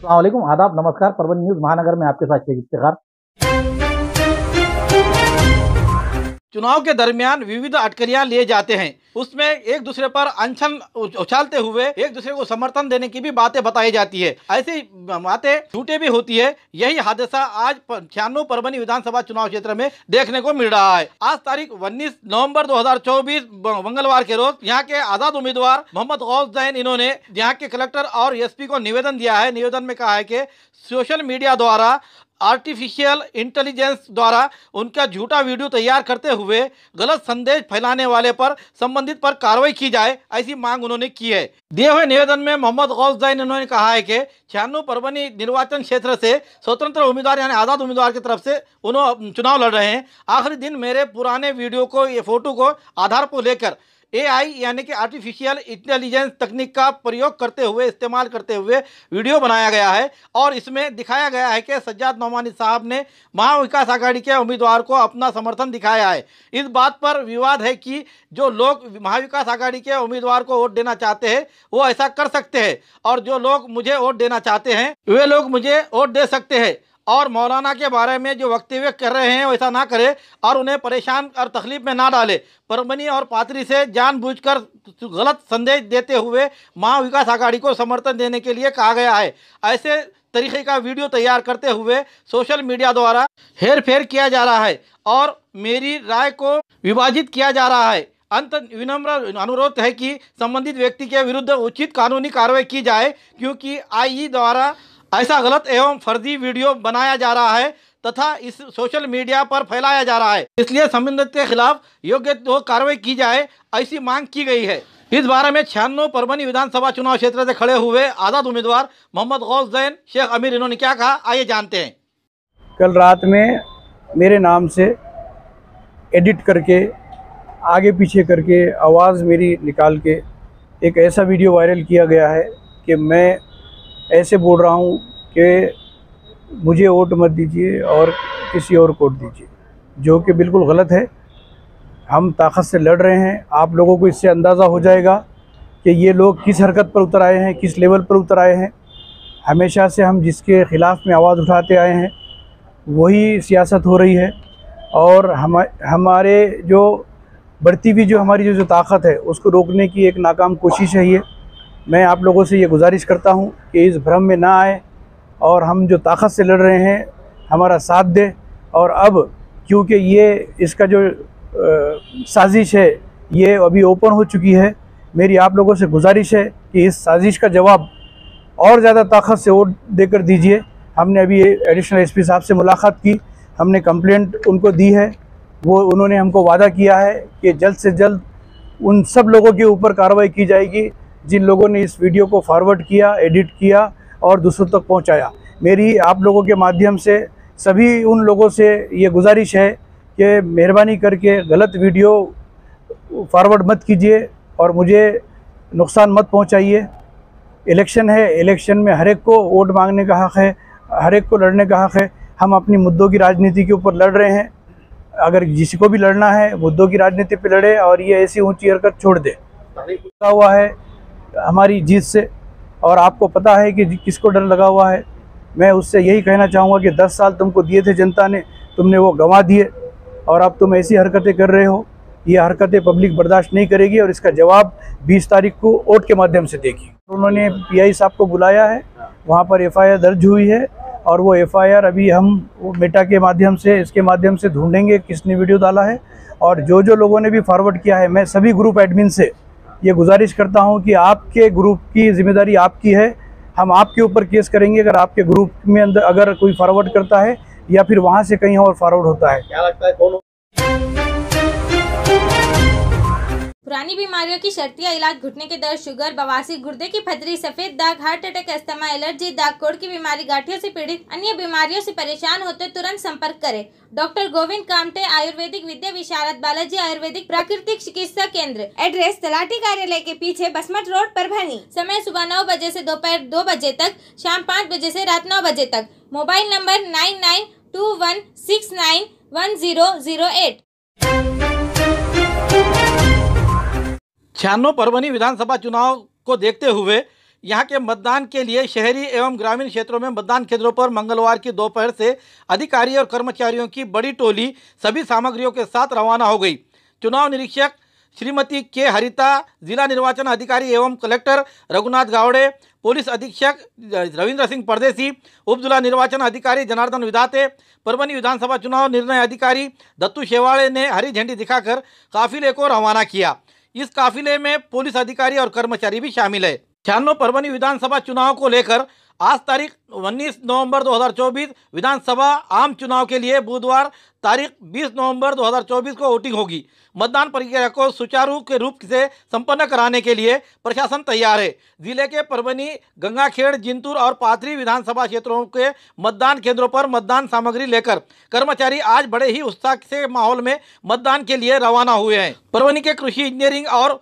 अस्सलाम वालेकुम, आदाब, नमस्कार। परभनी न्यूज़ महानगर में आपके साथ शेख इफ्तिखार। चुनाव के दरमियान विविध अटकलियां लिए जाते हैं, उसमें एक दूसरे पर अनशन उछालते हुए एक दूसरे को समर्थन देने की भी बातें बताई जाती है। ऐसी बातें झूठे भी होती है। यही हादसा आज 96 परभनी विधानसभा चुनाव क्षेत्र में देखने को मिल रहा है। आज तारीख 19 नवंबर 2024 मंगलवार के रोज यहाँ के आजाद उम्मीदवार मोहम्मद गौस जैन इन्होंने यहाँ के कलेक्टर और एसपी को निवेदन दिया है। निवेदन में कहा है कि सोशल मीडिया द्वारा आर्टिफिशियल इंटेलिजेंस द्वारा उनका झूठा वीडियो तैयार करते हुए गलत संदेश फैलाने वाले पर संबंधित पर कार्रवाई की जाए, ऐसी मांग उन्होंने की है। दिए हुए निवेदन में मोहम्मद गौस जैन इन्होंने कहा है कि 96 परभनी निर्वाचन क्षेत्र से स्वतंत्र उम्मीदवार यानी आज़ाद उम्मीदवार की तरफ से उन्होंने चुनाव लड़ रहे हैं। आखिरी दिन मेरे पुराने वीडियो को, ये फोटो को आधार पर लेकर AI यानी कि आर्टिफिशियल इंटेलिजेंस तकनीक का प्रयोग करते हुए, इस्तेमाल करते हुए वीडियो बनाया गया है और इसमें दिखाया गया है कि सज्जाद नोमानी साहब ने महा विकास आघाड़ी के उम्मीदवार को अपना समर्थन दिखाया है। इस बात पर विवाद है कि जो लोग महा विकास आघाड़ी के उम्मीदवार को वोट देना चाहते हैं वो ऐसा कर सकते हैं और जो लोग मुझे वोट देना चाहते हैं वे लोग मुझे वोट दे सकते हैं और मौलाना के बारे में जो वक्तव्य कर रहे हैं वैसा ना करें और उन्हें परेशान और तकलीफ में ना डाले। परभनी और पाथरी से जानबूझकर गलत संदेश देते हुए महा विकास आघाड़ी को समर्थन देने के लिए कहा गया है। ऐसे तरीके का वीडियो तैयार करते हुए सोशल मीडिया द्वारा हेर फेर किया जा रहा है और मेरी राय को विभाजित किया जा रहा है। अंत विनम्र अनुरोध है कि संबंधित व्यक्ति के विरुद्ध उचित कानूनी कार्रवाई की जाए, क्योंकि AI द्वारा ऐसा गलत एवं फर्जी वीडियो बनाया जा रहा है तथा इस सोशल मीडिया पर फैलाया जा रहा है। इसलिए संबंधित के खिलाफ योग्य तो कार्रवाई की जाए, ऐसी मांग की गई है। इस बारे में 96 परभनी विधानसभा चुनाव क्षेत्र से खड़े हुए आज़ाद उम्मीदवार मोहम्मद गौस जैन शेख अमीर इन्होंने क्या कहा, आइए जानते हैं। कल रात में मेरे नाम से एडिट करके आगे पीछे करके आवाज़ मेरी निकाल के एक ऐसा वीडियो वायरल किया गया है कि मैं ऐसे बोल रहा हूँ कि मुझे वोट मत दीजिए और किसी और को वोट दीजिए, जो कि बिल्कुल गलत है। हम ताकत से लड़ रहे हैं। आप लोगों को इससे अंदाज़ा हो जाएगा कि ये लोग किस हरकत पर उतर आए हैं, किस लेवल पर उतर आए हैं। हमेशा से हम जिसके ख़िलाफ़ में आवाज़ उठाते आए हैं वही सियासत हो रही है और हमारे जो बढ़ती हुई जो हमारी जो ताकत है उसको रोकने की एक नाकाम कोशिश है ये। मैं आप लोगों से ये गुजारिश करता हूँ कि इस भ्रम में ना आए और हम जो ताकत से लड़ रहे हैं हमारा साथ दें। और अब क्योंकि ये इसका जो साजिश है ये अभी ओपन हो चुकी है, मेरी आप लोगों से गुजारिश है कि इस साजिश का जवाब और ज़्यादा ताकत से वोट देकर दीजिए। हमने अभी एडिशनल SP साहब से मुलाकात की, हमने कंप्लेंट उनको दी है। वो उन्होंने हमको वादा किया है कि जल्द से जल्द उन सब लोगों के ऊपर कार्रवाई की जाएगी जिन लोगों ने इस वीडियो को फॉरवर्ड किया, एडिट किया और दूसरों तक पहुंचाया। मेरी आप लोगों के माध्यम से सभी उन लोगों से ये गुजारिश है कि मेहरबानी करके गलत वीडियो फॉरवर्ड मत कीजिए और मुझे नुकसान मत पहुंचाइए। इलेक्शन है, इलेक्शन में हर एक को वोट मांगने का हक़ है, हर एक को लड़ने का हक़ है। हम अपनी मुद्दों की राजनीति के ऊपर लड़ रहे हैं। अगर किसी को भी लड़ना है मुद्दों की राजनीति पे लड़े और ये ऐसी ऊंची हरकत छोड़ दे। हुआ है हमारी जीत से और आपको पता है कि किसको डर लगा हुआ है। मैं उससे यही कहना चाहूँगा कि 10 साल तुमको दिए थे जनता ने, तुमने वो गंवा दिए और अब तुम ऐसी हरकतें कर रहे हो। ये हरकतें पब्लिक बर्दाश्त नहीं करेगी और इसका जवाब 20 तारीख को वोट के माध्यम से देगी। उन्होंने PI साहब को बुलाया है, वहाँ पर FIR दर्ज हुई है और वो FIR अभी हम मेटा के माध्यम से, इसके माध्यम से ढूंढेंगे किसने वीडियो डाला है। और जो लोगों ने भी फॉरवर्ड किया है, मैं सभी ग्रुप एडमिन से ये गुजारिश करता हूं कि आपके ग्रुप की जिम्मेदारी आपकी है। हम आपके ऊपर केस करेंगे अगर आपके ग्रुप में अंदर अगर कोई फॉरवर्ड करता है या फिर वहां से कहीं और फॉरवर्ड होता है। क्या लगता है कौन? पुरानी बीमारियों की शर्तिया इलाज, घुटने के दर्द, शुगर, बवासीर, गुर्दे की पथरी, सफेद दाग, हार्ट अटैक, अस्थमा, एलर्जी, दाग, कोड़ की बीमारी, गांठियों से पीड़ित, अन्य बीमारियों से परेशान होते तुरंत संपर्क करें। डॉक्टर गोविंद कामटे, आयुर्वेदिक विद्या विशारद, बालाजी आयुर्वेदिक प्राकृतिक चिकित्सा केंद्र। एड्रेस तलाटी कार्यालय के पीछे, बसमत रोड, परभनी। समय सुबह 9 बजे से दोपहर 2 बजे तक, शाम 5 बजे से रात 9 बजे तक। Mobile number 9921691008। 96 परभनी विधानसभा चुनाव को देखते हुए यहाँ के मतदान के लिए शहरी एवं ग्रामीण क्षेत्रों में मतदान केंद्रों पर मंगलवार की दोपहर से अधिकारी और कर्मचारियों की बड़ी टोली सभी सामग्रियों के साथ रवाना हो गई। चुनाव निरीक्षक श्रीमती के हरिता, जिला निर्वाचन अधिकारी एवं कलेक्टर रघुनाथ गावड़े, पुलिस अधीक्षक रविंद्र सिंह परदेसी, उप जिला निर्वाचन अधिकारी जनार्दन विधाते, परभनी विधानसभा चुनाव निर्णय अधिकारी दत्तू शेवाड़े ने हरी झंडी दिखाकर काफिले को रवाना किया। इस काफिले में पुलिस अधिकारी और कर्मचारी भी शामिल है। 96 परभनी विधानसभा चुनाव को लेकर आज तारीख 19 नवंबर 2024 विधानसभा आम चुनाव के लिए बुधवार तारीख 20 नवंबर 2024 को वोटिंग होगी। मतदान प्रक्रिया को सुचारू के रूप से संपन्न कराने के लिए प्रशासन तैयार है। जिले के परभनी, गंगाखेड़, जिंतूर और पाथरी विधानसभा क्षेत्रों के मतदान केंद्रों पर मतदान सामग्री लेकर कर्मचारी आज बड़े ही उत्साह से माहौल में मतदान के लिए रवाना हुए हैं। परभनी के कृषि इंजीनियरिंग और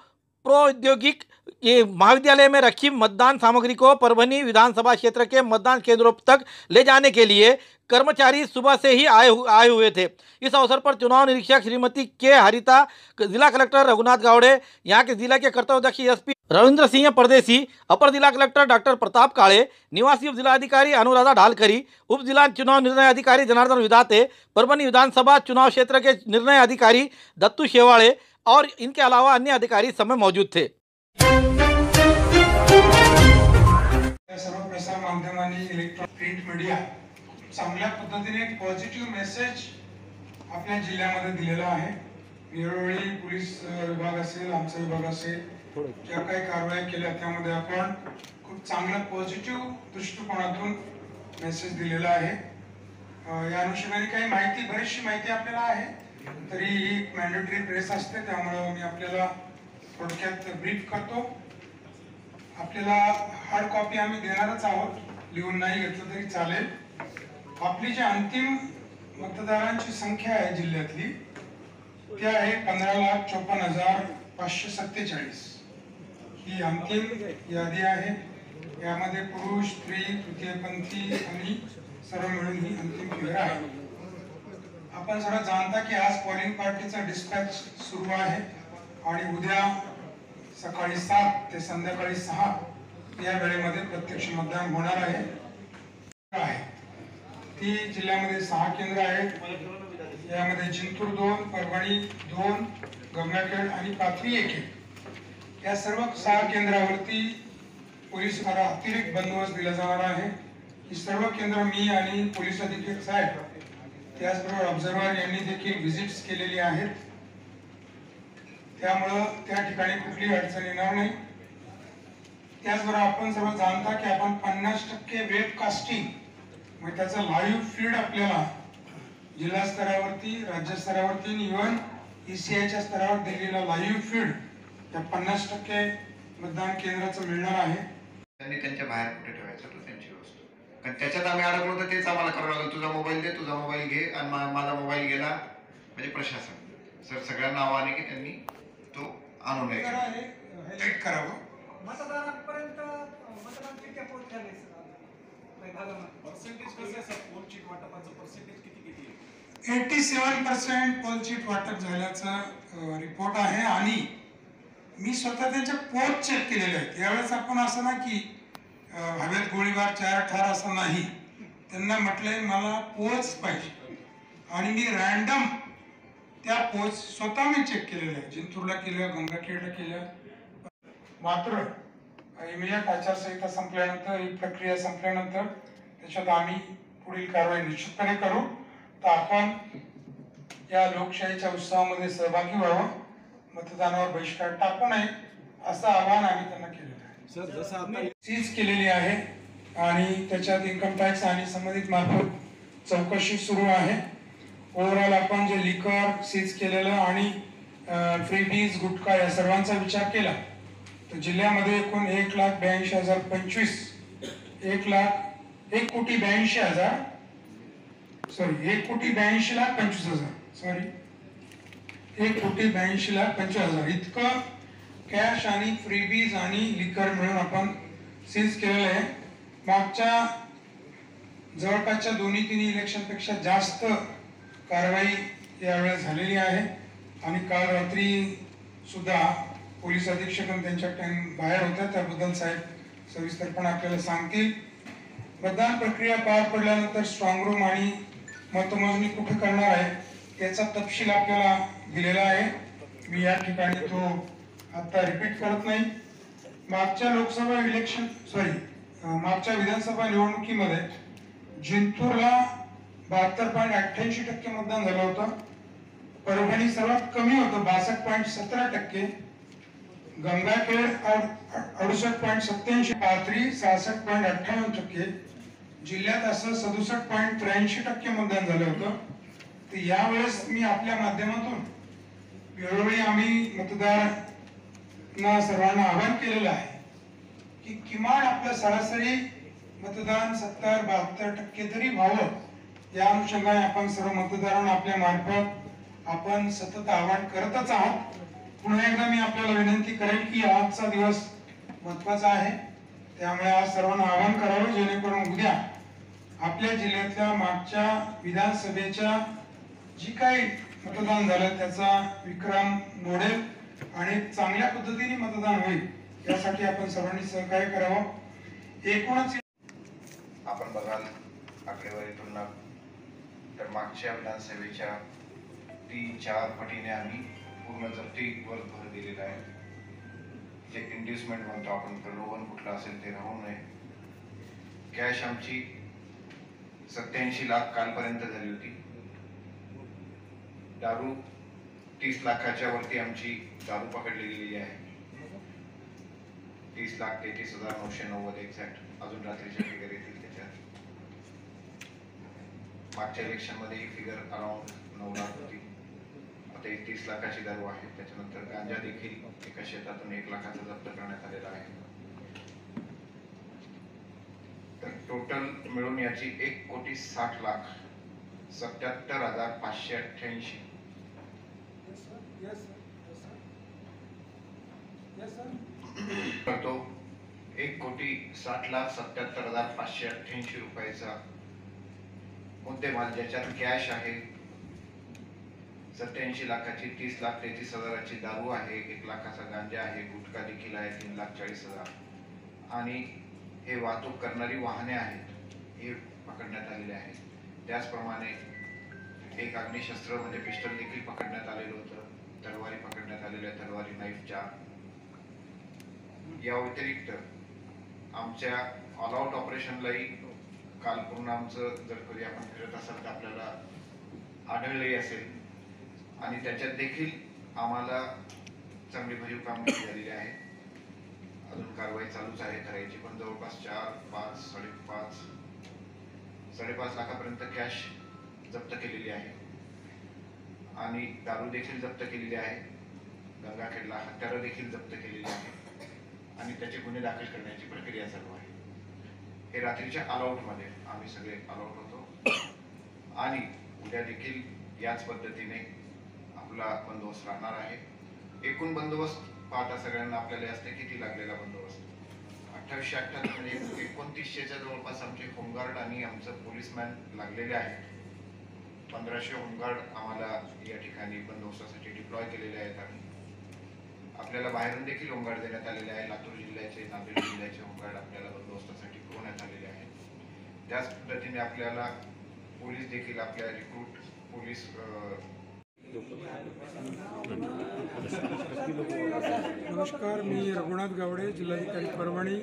प्रौद्योगिक महाविद्यालय में रखी मतदान सामग्री को परभनी विधानसभा क्षेत्र के मतदान केंद्रों तक ले जाने के लिए कर्मचारी सुबह से ही आए हुए थे। इस अवसर पर चुनाव निरीक्षक श्रीमती के हरिता, जिला कलेक्टर रघुनाथ गावड़े, यहाँ के जिला के कर्तव्यदक्ष एसपी रविंद्र सिंह परदेसी, अपर जिला कलेक्टर डॉक्टर प्रताप काळे, निवासी उप जिलाधिकारी अनुराधा ढालकरी, उप जिला चुनाव निर्णय अधिकारी जनार्दन विधाते, परभनी विधानसभा चुनाव क्षेत्र के निर्णय अधिकारी दत्तू शेवाड़े और इनके अलावा अन्य अधिकारी समय मौजूद थे। सर्व प्रसार माध्यमांनी इलेक्ट्रॉनिक प्रिंट मीडिया चांगल्या पद्धतीने एक पॉझिटिव्ह मेसेज आपल्या जिल्ह्यामध्ये दिलेला आहे। वेळोवेळी पोलीस विभाग असेल, आमचा विभाग असेल, ज्या काही कारवाई केल्या त्यामध्ये आपण खूप चांगला पॉझिटिव्ह दृष्टिकोनातून मेसेज दिलेला आहे। या अनुषंगाने काही माहिती, बरीचशी माहिती आपल्याला आहे, तरी ही मॅन्डेटरी प्रेस असते, त्यामुळे मी आपल्याला थोडक्यात ब्रीफ करतो। आपल्याला हार्ड कॉपी आम्ही देणारच आहोत, लिहून नाही घेतलं तरी चालेल। आपली जी अंतिम मतदारांची संख्या आहे जिल्ह्यातली ती आहे 15,54,547 ही अंतिम यादी आहे। यामध्ये पुरुष, स्त्री, तृतीयपंथी आणि सर्व मिळून ही अंतिम फिगर आहे। आपण सर्व जाणता की आज पोलिंग पार्टीचा डिस्पॅच सुरू आहे आणि उद्या सकाळी 7 ते संध्याकाळी 6 या वेळेमध्ये प्रत्यक्ष मतदान होणार आहे। ती जिल्ह्यामध्ये 6 केंद्र आहेत। यामध्ये जिंतूर 2, परभणी 2, गंगाखेड आणि पाथरी 1 आहे। या सर्व 6 केंद्रावरती पोलीस द्वारा अतिरिक्त बंदोबस्त दिला जाणार आहे। ही सर्व केंद्र मी आणि पोलीस अधीक्षक साहेब त्याचबरोबर ऑब्झर्वर यांनी देखील व्हिजिट्स केलेली आहेत, त्यामुळे त्या ठिकाणी कुठलीही अडचण येणार नाही। त्याचबरोबर आपण सर्व जाणता की आपण 50% वेबकास्टिंग म्हणजे त्याचा लाईव्ह फीड आपल्याला जिल्हा स्तरावरती, राज्य स्तरावरती आणि इव्हन ईसीआयच्या स्तरावर दिलेला लाईव्ह फीड त्या 50% मतदान केंद्राचं मिळणार आहे। त्यांनी त्यांच्या बाहेर कुठे ठेवायचं तो त्यांची वस्तू, कारण त्याच्यात आम्ही अडकलो तर तेच आम्हाला करावं लागेल। तुझा मोबाईल दे, तुझा मोबाईल घे, आणि माझा मोबाईल गेला म्हणजे प्रशासन सर सगळ्यांना आव्हान आहे की त्यांनी तो आणून हेल्प करावं। मतदारांपर्यंत मतदान किती पोहोचले सर? पर्सेंटेज कसं आहे सर? पोल चीट वाटपाचं पर्सेंटेज किती आहे? 87% पोल चीट वाटप झाल्याचा रिपोर्ट आहे आणि मी स्वतः त्यांच्या पोच चेक केलेले आहेत। यावेळेस आपण असं ना की हवेत गोळीबार 4 ठार असं नाही, त्यांना म्हटलंय मला पोच पाहिजे आणि मी रॅन्डम त्या पोच स्वतः मी चेक केलेल्या आहे। जिंतूरला केल्या, गंगाखेडला केल्या। मात्र इमिजिएट आचारसंहिता संपल्यानंतर, ही प्रक्रिया संपल्यानंतर त्याच्यात आम्ही पुढील कारवाई निश्चितपणे करू। तर आपण या लोकशाहीच्या उत्सवामध्ये सहभागी व्हावं, मतदानावर बहिष्कार टाकू नये असं आवाहन आम्ही त्यांना केलेलं आहे। सर जसं आता सीज केलेली आहे आणि त्याच्यात इन्कम टॅक्स आणि संबंधित मार्फत चौकशी सुरू आहे। ओव्हरऑल आपण जे लिकर सीज केलेलं आणि फ्रीबीज, गुटखा या सर्वांचा विचार केला तर जिल्ह्यामध्ये एकूण 1,82,025 1,82,25,000 इतकं कॅश आणि फ्रीबीज आणि लिकर मिळून आपण सीज केलेलं आहे। मागच्या जवळपासच्या 2-3 इलेक्शनपेक्षा जास्त कारवाई यावेळेस झालेली आहे आणि काल रात्री सुद्धा पोलीस अधीक्षक त्यांच्या बाहेर होत्या, त्याबद्दल साहेब सविस्तरपणे आपल्याला सांगतील. मतदान प्रक्रिया पार पडल्यानंतर स्ट्रॉंग रूम आणि मतमोजणी कुठे करणार आहे याचा तपशील आपल्याला दिलेला आहे. मी या ठिकाणी तो आता रिपीट करत नाही. मागच्या विधानसभा निवडणुकीमध्ये जिंतूरला 72.88% मतदान झालं होतं. परभणी सर्वात कमी होतं 62.17%, गंगाखेड 68.87%, पाथरी 66.58%, जिल्ह्यात असं 67.83% मतदान झालं होतं. तर यावेळेस मी आपल्या माध्यमातून वेळोवेळी आम्ही मतदारांना सर्वांना आवाहन केलेलं आहे की किमान आपलं सरासरी मतदान 70-72% तरी व्हावं. या अनुषंगाने आपण सर्व मतदारांना आपल्या मार्फत आपण सतत आवाहन करतच आहोत. पुन्हा एकदा मी आपल्याला विनंती करेल की आजचा दिवस महत्वाचा आहे, त्यामुळे आज सर्वांना आवाहन करावे जेणेकरून उद्या आपल्या जिल्ह्यातल्या मागच्या विधानसभेच्या जी काही मतदान झालं त्याचा विक्रम मोडेल आणि चांगल्या पद्धतीने मतदान होईल यासाठी आपण सर्वांनी सहकार्य करावं. एकूणच आपण बघाल आकडेवारी तुलना तर मागच्या विधानसभेच्या 3-4 पटीने आम्ही पूर्ण जप्तीवर भर दिलेला आहे. जे इंड्युसमेंट म्हणतो आपण, प्रलोभन कुठलं असेल ते राहू नये. कॅश आमची 87 लाख कालपर्यंत झाली होती. दारू 30 लाखाच्या वरती आमची दारू पकडली गेलेली आहे. 30,33,990 एक्झॅक्ट. अजून रात्रीच्या फिगर येतील त्याच्यात. मागच्या इलेक्शन मध्ये ही फिगर अराउंड 9 लाख होती. आता 30 लाखाची दारू आहे. त्याच्यानंतर गांजा देखील एका शेतातून 1 लाखाचा जप्त करण्यात आलेला आहे. तर टोटल मिळून याची 1,60,77,588 करतो. 1,60,77,588 रुपयाचा मुद्देमाल ज्याच्यात कॅश आहे 87 लाखाची, 30,33,000ची दारू आहे, 1 लाखाचा गांजा आहे, गुटखा देखील आहे 3,40,000 आणि हे वाहतूक करणारी वाहने आहेत हे पकडण्यात आलेले आहेत. त्याचप्रमाणे एक अग्निशस्त्र म्हणजे पिस्टल देखील पकडण्यात आलेलं होतं. तलवारी पकडण्यात आलेल्या, तलवारी नाईफ 4. या व्यतिरिक्त आमच्या ऑल आउट ऑपरेशनलाही काल पूर्ण आमचं जर कधी आपण फिरत असाल तर आपल्याला आढळले असेल आणि त्याच्यात देखील आम्हाला चांगली भरीव कामगिरी झालेली आहे. अजून कारवाई चालूच आहे करायची, पण जवळपास 4-5 लाखापर्यंत कॅश जप्त केलेली आहे आणि दारू देखील जप्त केलेली आहे. गंगाखेडला हत्यारं देखील जप्त केलेली आहे आणि त्याचे गुन्हे दाखल करण्याची प्रक्रिया चालू आहे. हे रात्रीच्या ऑलआउटमध्ये आम्ही सगळे ऑलआउट होतो आणि उद्या देखील याच पद्धतीने आपला बंदोबस्त राहणार आहे. एकूण बंदोबस्त पाहता सगळ्यांना आपल्याला असते किती लागलेला बंदोबस्त 2878 म्हणजे 2900च्या जवळपास आमचे होमगार्ड आणि आमचं पोलीसमॅन लागलेले आहेत. 1500 होमगार्ड आम्हाला या ठिकाणी बंदोबस्तासाठी डिप्लॉय केलेले आहेत आणि आपल्याला बाहेरून देखील होमगार्ड देण्यात आलेले आहे. लातूर जिल्ह्याचे, नांदेड जिल्ह्याचे होमगार्ड आपल्याला बंदोबस्तासाठी पुरवण्यात आलेले आहेत. त्याच पद्धतीने आपल्याला पोलीस देखील आपल्या रिक्रूट पोलीस नमस्कार, मी रघुनाथ गावडे, जिल्हाधिकारी परभणी.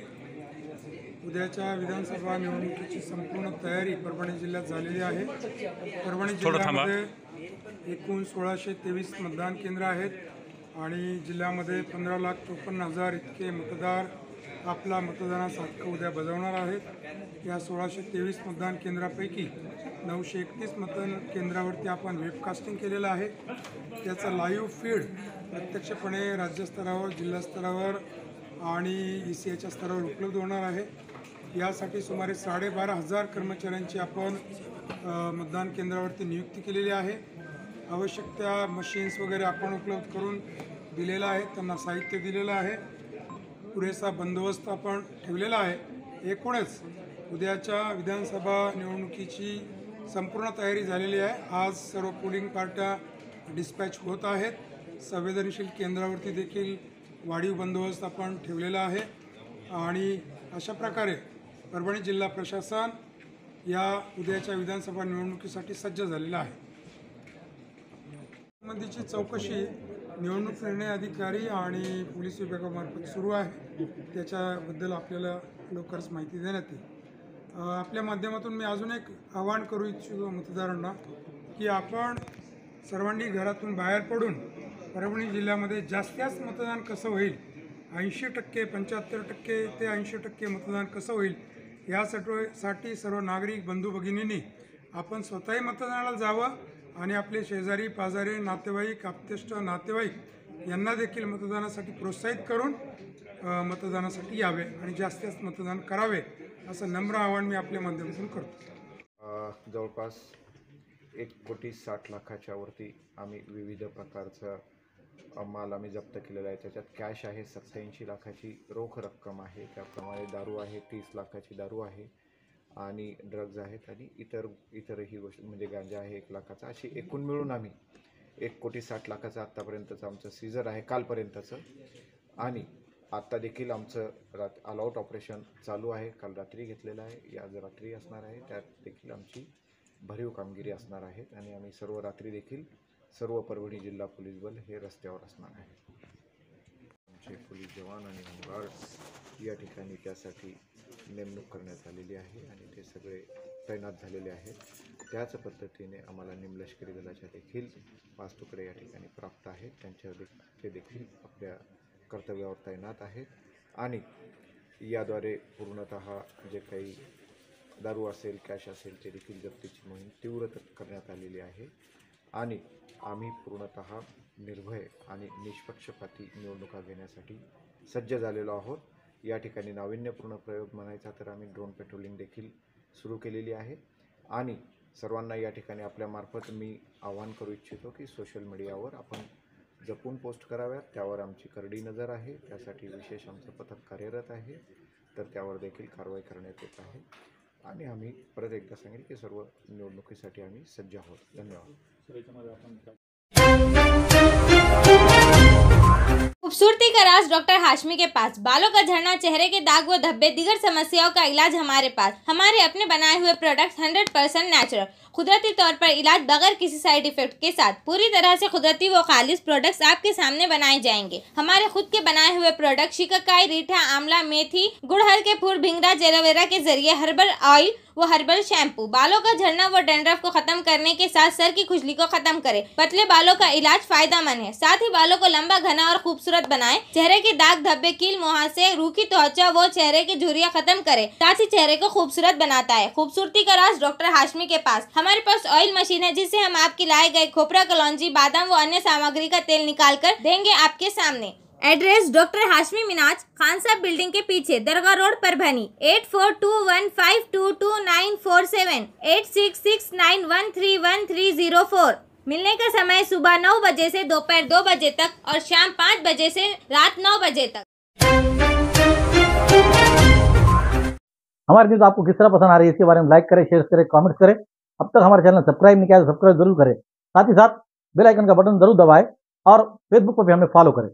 उद्याच्या विधानसभा निवडणुकीची संपूर्ण तयारी परभणी जिल्ह्यात झालेली आहे. परभणी जिल्ह्यामध्ये एकूण 1623 मतदान केंद्र आहेत आणि जिल्ह्यामध्ये 15,54,000 इतके मतदार आपला मतदानाचा हक्क उद्या बजावणार आहेत. या 1623 मतदान केंद्रापैकी 931 मतदान केंद्रावरती आपण वेबकास्टिंग केलेलं आहे. त्याचा लाईव्ह फीड प्रत्यक्षपणे राज्यस्तरावर, जिल्हास्तरावर आणि ECIच्या स्तरावर उपलब्ध होणार आहे. यासाठी सुमारे 12,500 कर्मचाऱ्यांची आपण मतदान केंद्रावरती नियुक्ती केलेली आहे. आवश्यक त्या मशीन्स वगैरे आपण उपलब्ध करून दिलेला आहे, त्यांना साहित्य दिलेलं आहे, पुरेसा बंदोबस्त आपण ठेवलेला आहे. एकूणच उद्याच्या विधानसभा निवडणुकीची संपूर्ण तयारी झालेली आहे. आज सर्व पोलिंग पार्ट्या डिस्पॅच होत आहेत. संवेदनशील केंद्रावरती देखील वाढीव बंदोबस्त आपण ठेवलेला आहे आणि अशा प्रकारे परभणी जिल्हा प्रशासन या उद्याच्या विधानसभा निवडणुकीसाठी सज्ज झालेलं आहे. संबंधीची चौकशी निवडणूक निर्णय अधिकारी आणि पोलीस विभागामार्फत सुरू आहे. त्याच्याबद्दल आपल्याला लवकरच माहिती देण्यात येईल. आपल्या माध्यमातून मी अजून एक आवाहन करू इच्छितो मतदारांना की आपण सर्वांनी घरातून बाहेर पडून परभणी जिल्ह्यामध्ये जास्तीत मतदान कसं होईल, 80% 75% ते 80% मतदान कसं होईल यासाठी सर्व नागरिक बंधू भगिनींनी आपण स्वतःही मतदानाला जावं आणि आपले शेजारी पाजारी नातेवाईक आप्तेष्ट नातेवाईक यांना देखील मतदानासाठी प्रोत्साहित करून मतदानासाठी यावे आणि जास्तीत मतदान करावे असं नम्र आवाहन मी आपल्या माध्यमातून करतो. जवळपास 1,60,00,000च्या वरती आम्ही विविध प्रकारचा माल आम्ही जप्त केलेला आहे. त्याच्यात कॅश आहे 87 लाखाची रोख रक्कम आहे, त्याप्रमाणे दारू आहे 30 लाखाची दारू आहे आणि ड्रग्ज आहेत आणि इतरही गोष्टी म्हणजे गांजा आहे 1 लाखाचा. अशी एकूण मिळून आम्ही 1,60,00,000चं आत्तापर्यंतचं आमचं सीझर आहे कालपर्यंतचं. आणि आत्ता देखील आमचं ऑलआउट ऑपरेशन चालू आहे. काल रात्री घेतलेलं आहे, आज रात्री असणार आहे. त्यात देखील आमची भरीव कामगिरी असणार आहे आणि आम्ही सर्व रात्री देखील सर्व परभणी जिल्हा पोलीस बल हे रस्त्यावर असणार आहे. आमचे पोलीस जवान आणि होमगार्ड या ठिकाणी त्यासाठी नेमणूक करण्यात आलेली आहे आणि ते सगळे तैनात झालेले आहेत. त्याच पद्धतीने आम्हाला निमलष्करी दलाच्या देखील 5 तुकडे या ठिकाणी प्राप्त आहेत. ते देखील आपल्या कर्तव्यावर तैनात आहेत आणि याद्वारे पूर्णतः जे काही दारू असेल कॅश असेल ते देखील जप्तीची मोहीम तीव्र करण्यात आलेली आहे आणि आम्ही पूर्णतः निर्भय आणि निष्पक्षपाती निवडणुका घेण्यासाठी सज्ज झालेलो आहोत. या ठिकाणी नाविन्यपूर्ण प्रयोग म्हणायचा तर आम्ही ड्रोन पेट्रोलिंग देखील सुरू केलेली आहे आणि सर्वांना या ठिकाणी आपल्यामार्फत मी आवाहन करू इच्छितो की सोशल मीडियावर आपण जपून पोस्ट कराव्यात. त्यावर आमची करडी नजर आहे, त्यासाठी विशेष आमचं पथक कार्यरत आहे, तर त्यावर देखील कारवाई करण्यात येत आहे आणि आम्ही परत एकदा सांगेल की सर्व निवडणुकीसाठी आम्ही सज्ज आहोत. धन्यवाद. खूबसूरती का राज डॉक्टर हाशमी के पास। बालों का झड़ना, चेहरे के दाग व धब्बे, दीगर समस्याओं का इलाज हमारे पास। हमारे अपने बनाए हुए प्रोडक्ट्स 100% नेचुरल, कुदरती तौर पर इलाज बगैर किसी साइड इफेक्ट के साथ पूरी तरह से कुदरती व खालिश प्रोडक्ट्स आपके सामने बनाए जाएंगे। हमारे खुद के बनाए हुए प्रोडक्ट शिकाकाई, रीठा, आंवला, मेथी, गुड़हल के फूल, भिंगरा, एलोवेरा के जरिए हर्बल ऑयल वो हर्बल शैम्पू बालों का झड़ना व डैंड्रफ को खत्म करने के साथ सर की खुजली को खत्म करे। पतले बालों का इलाज फायदेमंद है, साथ ही बालों को लंबा, घना और खूबसूरत बनाए। चेहरे के दाग धब्बे, कील, मुहासे, रूखी त्वचा वो चेहरे की झुर्रियां खत्म करे, साथ ही चेहरे को खूबसूरत बनाता है। खूबसूरती का राज डॉक्टर हाशमी के पास। हमारे पास ऑयल मशीन है जिससे हम आपकी लाए गए खोपरा, कलौंजी, बादाम व अन्य सामग्री का तेल निकाल कर देंगे आपके सामने। एड्रेस डॉक्टर हाशमी मिनाज, खान साहब बिल्डिंग के पीछे, दरगाह रोड, परभणी। 8421522947, 8669131304। मिलने का समय सुबह 9 बजे से दोपहर 2 बजे तक और शाम 5 बजे से रात 9 बजे तक। हमारी न्यूज़ आपको किस तरह पसंद आ रही है इसके बारे में लाइक करें, शेयर करें, कमेंट्स करें। अब तक हमारे चैनल सब्सक्राइब नहीं किया तो सब्सक्राइब जरूर करें, साथ ही साथ बेल आइकन का बटन जरूर दबाएं और फेसबुक पर भी हमें फॉलो करें।